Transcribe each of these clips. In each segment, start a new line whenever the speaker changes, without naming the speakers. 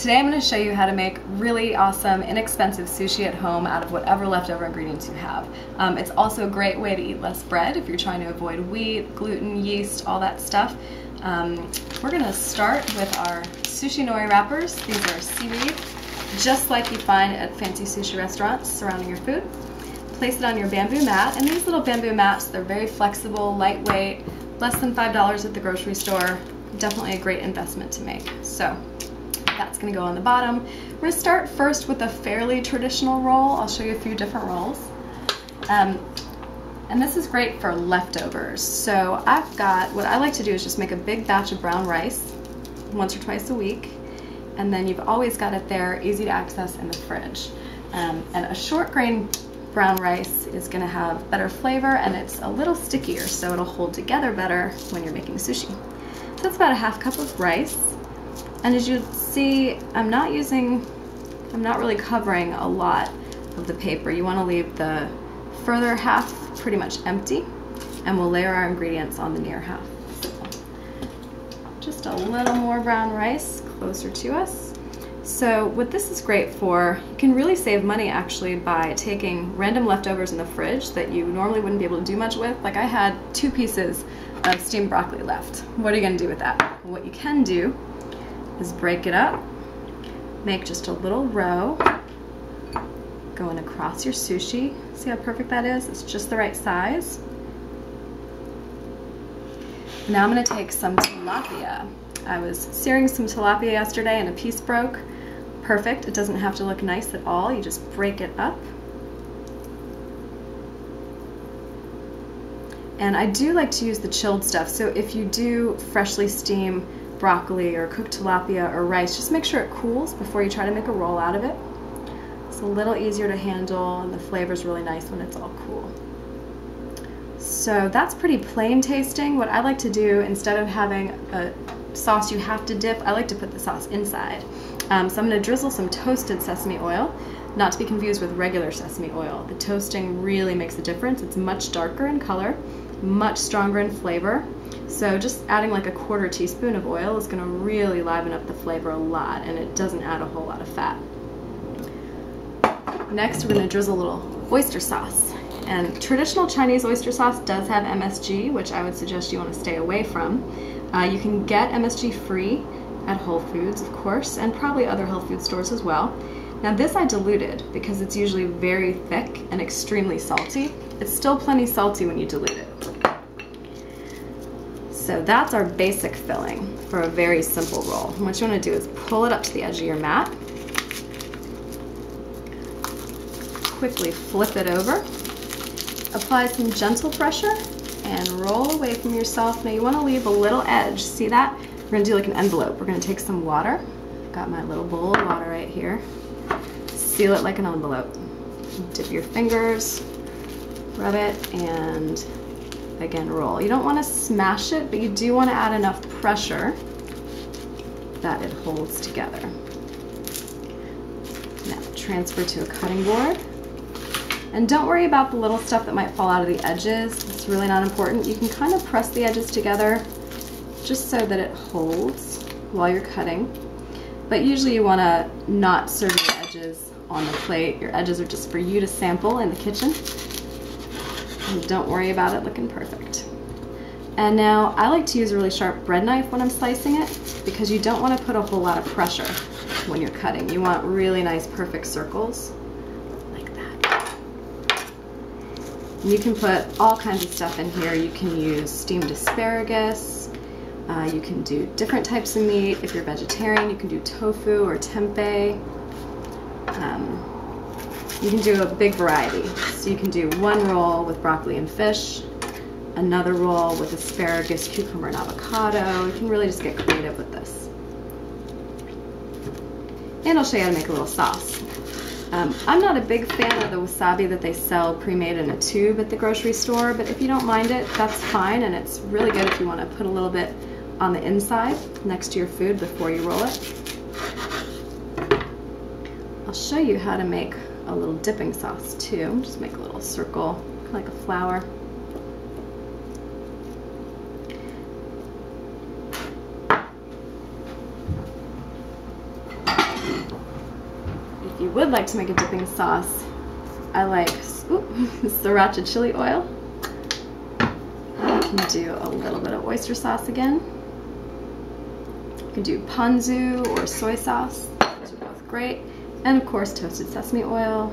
Today I'm going to show you how to make really awesome, inexpensive sushi at home out of whatever leftover ingredients you have. It's also a great way to eat less bread if you're trying to avoid wheat, gluten, yeast, all that stuff. We're going to start with our sushi nori wrappers. These are seaweed, just like you find at fancy sushi restaurants surrounding your food. Place it on your bamboo mat, and these little bamboo mats, they're very flexible, lightweight, less than $5 at the grocery store. Definitely a great investment to make. So that's going to go on the bottom. We're going to start first with a fairly traditional roll. I'll show you a few different rolls. And this is great for leftovers. So I've got, what I like to do is just make a big batch of brown rice once or twice a week. And then you've always got it there, easy to access in the fridge. And a short grain brown rice is going to have better flavor, and it's a little stickier, so it'll hold together better when you're making sushi. So that's about a half cup of rice. And as you see, I'm not really covering a lot of the paper. You want to leave the further half pretty much empty, and we'll layer our ingredients on the near half. So just a little more brown rice closer to us. So what this is great for, you can really save money actually by taking random leftovers in the fridge that you normally wouldn't be able to do much with. Like I had 2 pieces of steamed broccoli left. What are you going to do with that? What you can do is break it up, make just a little row going across your sushi. See how perfect that is? It's just the right size. Now I'm going to take some tilapia. I was searing some tilapia yesterday and a piece broke. Perfect. It doesn't have to look nice at all. You just break it up. And I do like to use the chilled stuff. So if you do freshly steam broccoli or cooked tilapia or rice, just make sure it cools before you try to make a roll out of it. It's a little easier to handle, and the flavor's really nice when it's all cool. So that's pretty plain tasting. What I like to do, instead of having a sauce you have to dip, I like to put the sauce inside. So I'm going to drizzle some toasted sesame oil, not to be confused with regular sesame oil. The toasting really makes a difference. It's much darker in color, much stronger in flavor. So just adding like a 1/4 teaspoon of oil is going to really liven up the flavor a lot, and it doesn't add a whole lot of fat. Next, we're going to drizzle a little oyster sauce. And traditional Chinese oyster sauce does have MSG, which I would suggest you want to stay away from. You can get MSG free at Whole Foods, of course, and probably other health food stores as well. Now this I diluted because it's usually very thick and extremely salty. It's still plenty salty when you dilute it. So that's our basic filling for a very simple roll. And what you want to do is pull it up to the edge of your mat, quickly flip it over, apply some gentle pressure, and roll away from yourself. Now you want to leave a little edge. See that? We're going to do like an envelope. We're going to take some water. Got my little bowl of water right here. Seal it like an envelope. Dip your fingers, rub it, and again roll. You don't want to smash it, but you do want to add enough pressure that it holds together. Now transfer to a cutting board. And don't worry about the little stuff that might fall out of the edges. It's really not important. You can kind of press the edges together just so that it holds while you're cutting. But usually you want to not serve your edges on the plate. Your edges are just for you to sample in the kitchen. And don't worry about it looking perfect. And now I like to use a really sharp bread knife when I'm slicing it, because you don't want to put a whole lot of pressure when you're cutting. You want really nice perfect circles. You can put all kinds of stuff in here. You can use steamed asparagus. You can do different types of meat. If you're vegetarian, you can do tofu or tempeh. You can do a big variety. So you can do one roll with broccoli and fish, another roll with asparagus, cucumber, and avocado. You can really just get creative with this. And I'll show you how to make a little sauce. I'm not a big fan of the wasabi that they sell pre-made in a tube at the grocery store, but if you don't mind it, that's fine, and it's really good if you want to put a little bit on the inside next to your food before you roll it. I'll show you how to make a little dipping sauce too. Just make a little circle, like a flower. If you would like to make a dipping sauce, I like sriracha chili oil. You can do a little bit of oyster sauce again. You can do ponzu or soy sauce. Those are both great. And of course, toasted sesame oil.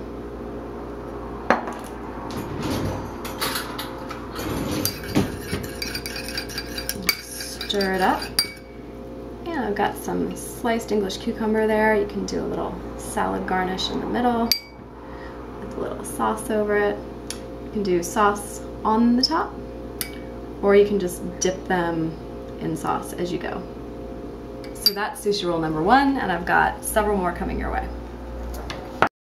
Stir it up. And I've got some sliced English cucumber there. You can do a little salad garnish in the middle with a little sauce over it. You can do sauce on the top, or you can just dip them in sauce as you go. So that's sushi roll number 1, and I've got several more coming your way.